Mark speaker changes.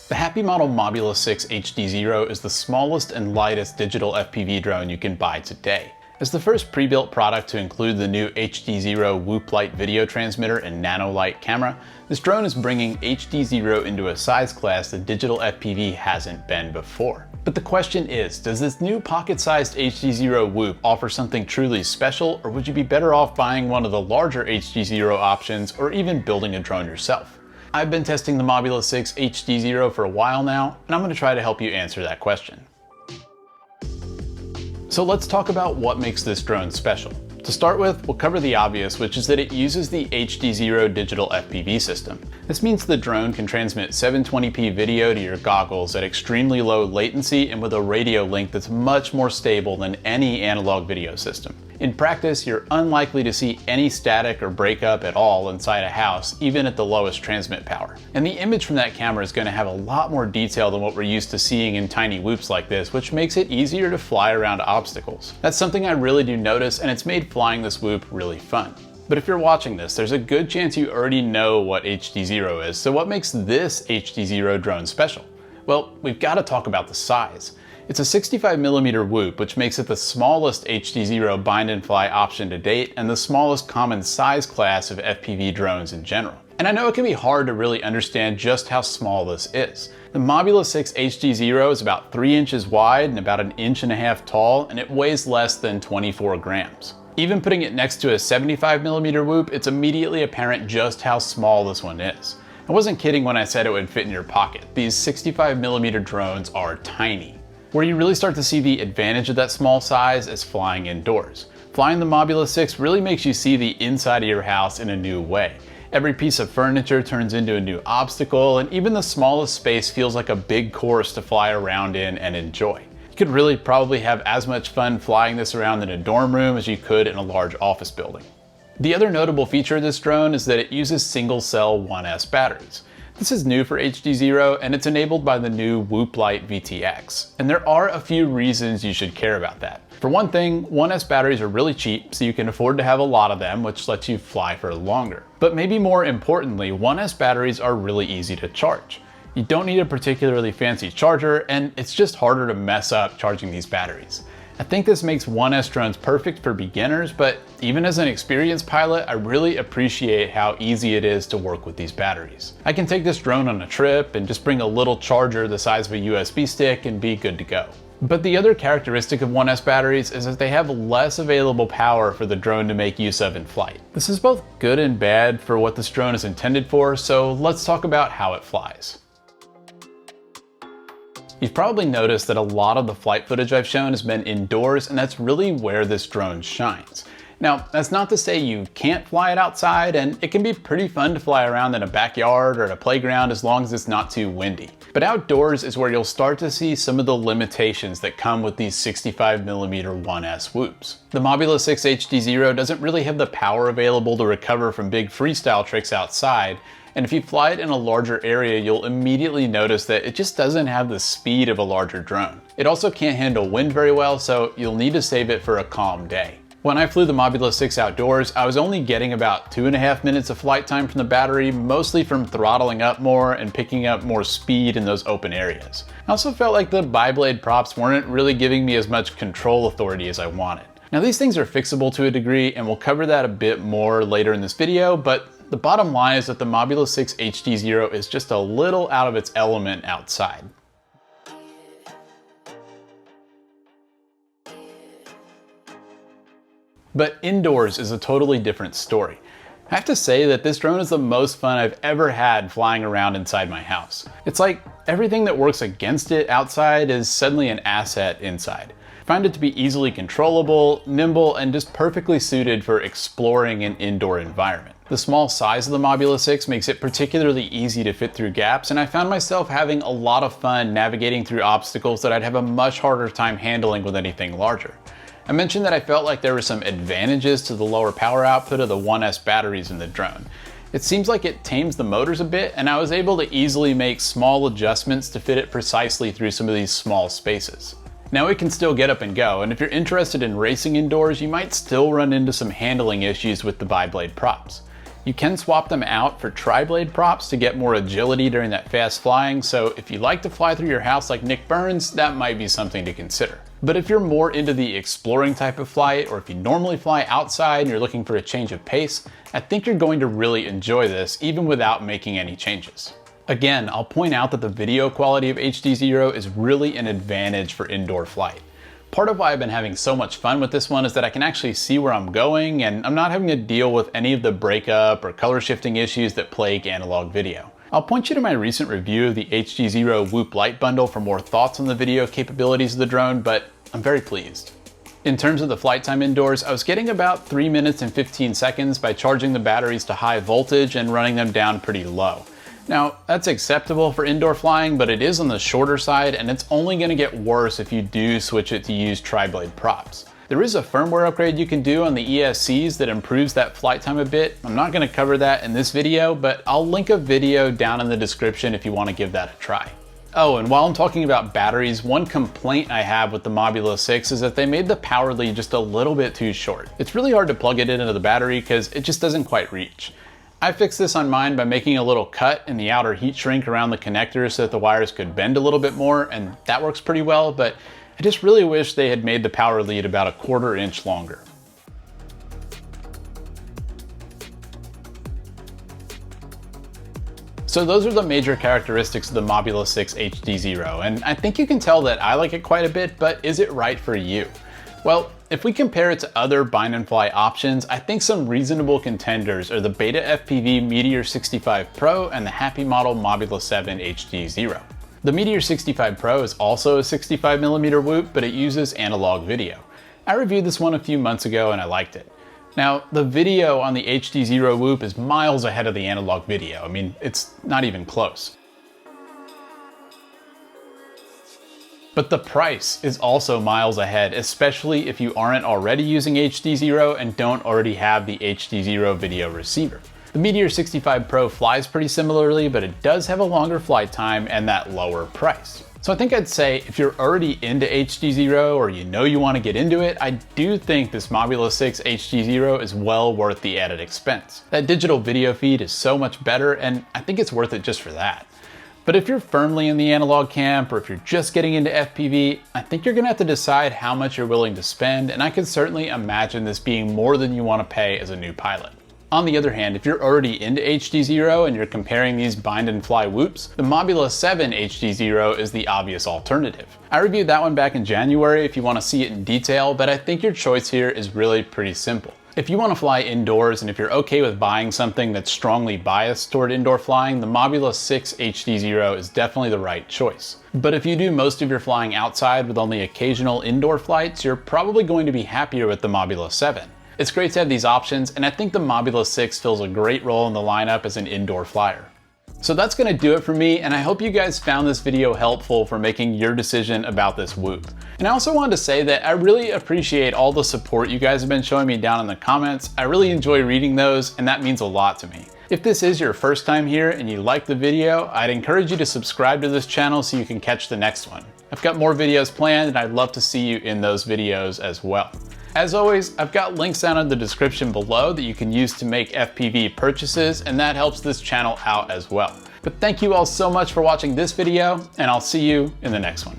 Speaker 1: The Happymodel Mobula6 HDZero is the smallest and lightest digital FPV drone you can buy today. As the first pre-built product to include the new HDZero Whoop Light video transmitter and nano light camera, this drone is bringing HDZero into a size class that digital FPV hasn't been before. But the question is, does this new pocket-sized HDZero Whoop offer something truly special, or would you be better off buying one of the larger HDZero options or even building a drone yourself? I've been testing the Mobula6 HDZero for a while now, and I'm going to try to help you answer that question. So let's talk about what makes this drone special. To start with, we'll cover the obvious, which is that it uses the HDZero digital FPV system. This means the drone can transmit 720p video to your goggles at extremely low latency and with a radio link that's much more stable than any analog video system. In practice, you're unlikely to see any static or breakup at all inside a house, even at the lowest transmit power. And the image from that camera is going to have a lot more detail than what we're used to seeing in tiny whoops like this, which makes it easier to fly around obstacles. That's something I really do notice, and it's made flying this whoop really fun. But if you're watching this, there's a good chance you already know what HDZero is, so what makes this HDZero drone special? Well, we've got to talk about the size. It's a 65mm whoop, which makes it the smallest HDZero bind and fly option to date and the smallest common size class of FPV drones in general. And I know it can be hard to really understand just how small this is. The Mobula6 HDZero is about 3 inches wide and about 1.5 inches tall, and it weighs less than 24 grams. Even putting it next to a 75mm whoop, it's immediately apparent just how small this one is. I wasn't kidding when I said it would fit in your pocket. These 65mm drones are tiny. Where you really start to see the advantage of that small size is flying indoors. Flying the Mobula6 really makes you see the inside of your house in a new way. Every piece of furniture turns into a new obstacle, and even the smallest space feels like a big course to fly around in and enjoy. You could really probably have as much fun flying this around in a dorm room as you could in a large office building. The other notable feature of this drone is that it uses single-cell 1S batteries. This is new for HDZero, and it's enabled by the new Whoop Light VTX. And there are a few reasons you should care about that. For one thing, 1S batteries are really cheap, so you can afford to have a lot of them, which lets you fly for longer. But maybe more importantly, 1S batteries are really easy to charge. You don't need a particularly fancy charger, and it's just harder to mess up charging these batteries. I think this makes 1S drones perfect for beginners, but even as an experienced pilot, I really appreciate how easy it is to work with these batteries. I can take this drone on a trip and just bring a little charger the size of a USB stick and be good to go. But the other characteristic of 1S batteries is that they have less available power for the drone to make use of in flight. This is both good and bad for what this drone is intended for, so let's talk about how it flies. You've probably noticed that a lot of the flight footage I've shown has been indoors, and that's really where this drone shines. Now, that's not to say you can't fly it outside, and it can be pretty fun to fly around in a backyard or at a playground as long as it's not too windy. But outdoors is where you'll start to see some of the limitations that come with these 65mm 1S whoops. The Mobula6 HDZero doesn't really have the power available to recover from big freestyle tricks outside, and if you fly it in a larger area, you'll immediately notice that it just doesn't have the speed of a larger drone. It also can't handle wind very well, so you'll need to save it for a calm day. When I flew the Mobula6 outdoors, I was only getting about 2.5 minutes of flight time from the battery, mostly from throttling up more and picking up more speed in those open areas. I also felt like the biblade props weren't really giving me as much control authority as I wanted. Now, these things are fixable to a degree, and we'll cover that a bit more later in this video, but the bottom line is that the Mobula6 HDZero is just a little out of its element outside. But indoors is a totally different story. I have to say that this drone is the most fun I've ever had flying around inside my house. It's like everything that works against it outside is suddenly an asset inside. I find it to be easily controllable, nimble, and just perfectly suited for exploring an indoor environment. The small size of the Mobula6 makes it particularly easy to fit through gaps, and I found myself having a lot of fun navigating through obstacles that I'd have a much harder time handling with anything larger. I mentioned that I felt like there were some advantages to the lower power output of the 1S batteries in the drone. It seems like it tames the motors a bit, and I was able to easily make small adjustments to fit it precisely through some of these small spaces. Now it can still get up and go, and if you're interested in racing indoors, you might still run into some handling issues with the biblade props. You can swap them out for tri-blade props to get more agility during that fast flying, so if you like to fly through your house like Nick Burns, that might be something to consider. But if you're more into the exploring type of flight, or if you normally fly outside and you're looking for a change of pace, I think you're going to really enjoy this even without making any changes. Again, I'll point out that the video quality of HDZero is really an advantage for indoor flight. Part of why I've been having so much fun with this one is that I can actually see where I'm going and I'm not having to deal with any of the breakup or color shifting issues that plague analog video. I'll point you to my recent review of the HDZero Whoop Light Bundle for more thoughts on the video capabilities of the drone, but I'm very pleased. In terms of the flight time indoors, I was getting about 3 minutes and 15 seconds by charging the batteries to high voltage and running them down pretty low. Now, that's acceptable for indoor flying, but it is on the shorter side, and it's only going to get worse if you do switch it to use tri-blade props. There is a firmware upgrade you can do on the ESCs that improves that flight time a bit. I'm not going to cover that in this video, but I'll link a video down in the description if you want to give that a try. Oh, and while I'm talking about batteries, one complaint I have with the Mobula6 is that they made the power lead just a little bit too short. It's really hard to plug it into the battery because it just doesn't quite reach. I fixed this on mine by making a little cut in the outer heat shrink around the connector so that the wires could bend a little bit more, and that works pretty well, but I just really wish they had made the power lead about a 1/4 inch longer. So those are the major characteristics of the Mobula6 HDZero, and I think you can tell that I like it quite a bit, but is it right for you? Well, if we compare it to other bind and fly options, I think some reasonable contenders are the BetaFPV Meteor65 Pro and the Happymodel Mobula7 HDZero. The Meteor65 Pro is also a 65mm whoop, but it uses analog video. I reviewed this one a few months ago and I liked it. Now, the video on the HDZero whoop is miles ahead of the analog video. I mean, it's not even close. But the price is also miles ahead, especially if you aren't already using HDZero and don't already have the HDZero video receiver. The Meteor65 Pro flies pretty similarly, but it does have a longer flight time and that lower price. So I think I'd say if you're already into HDZero or you know you want to get into it, I do think this Mobula6 HDZero is well worth the added expense. That digital video feed is so much better, and I think it's worth it just for that. But if you're firmly in the analog camp, or if you're just getting into FPV, I think you're gonna have to decide how much you're willing to spend, and I can certainly imagine this being more than you wanna pay as a new pilot. On the other hand, if you're already into HDZero and you're comparing these bind and fly whoops, the Mobula7 HDZero is the obvious alternative. I reviewed that one back in January if you wanna see it in detail, but I think your choice here is really pretty simple. If you want to fly indoors and if you're okay with buying something that's strongly biased toward indoor flying, the Mobula6 HDZero is definitely the right choice. But if you do most of your flying outside with only occasional indoor flights, you're probably going to be happier with the Mobula7. It's great to have these options, and I think the Mobula6 fills a great role in the lineup as an indoor flyer. So that's going to do it for me, and I hope you guys found this video helpful for making your decision about this whoop. And I also wanted to say that I really appreciate all the support you guys have been showing me down in the comments. I really enjoy reading those, and that means a lot to me. If this is your first time here and you like the video, I'd encourage you to subscribe to this channel so you can catch the next one. I've got more videos planned, and I'd love to see you in those videos as well. As always, I've got links down in the description below that you can use to make FPV purchases, and that helps this channel out as well. But thank you all so much for watching this video, and I'll see you in the next one.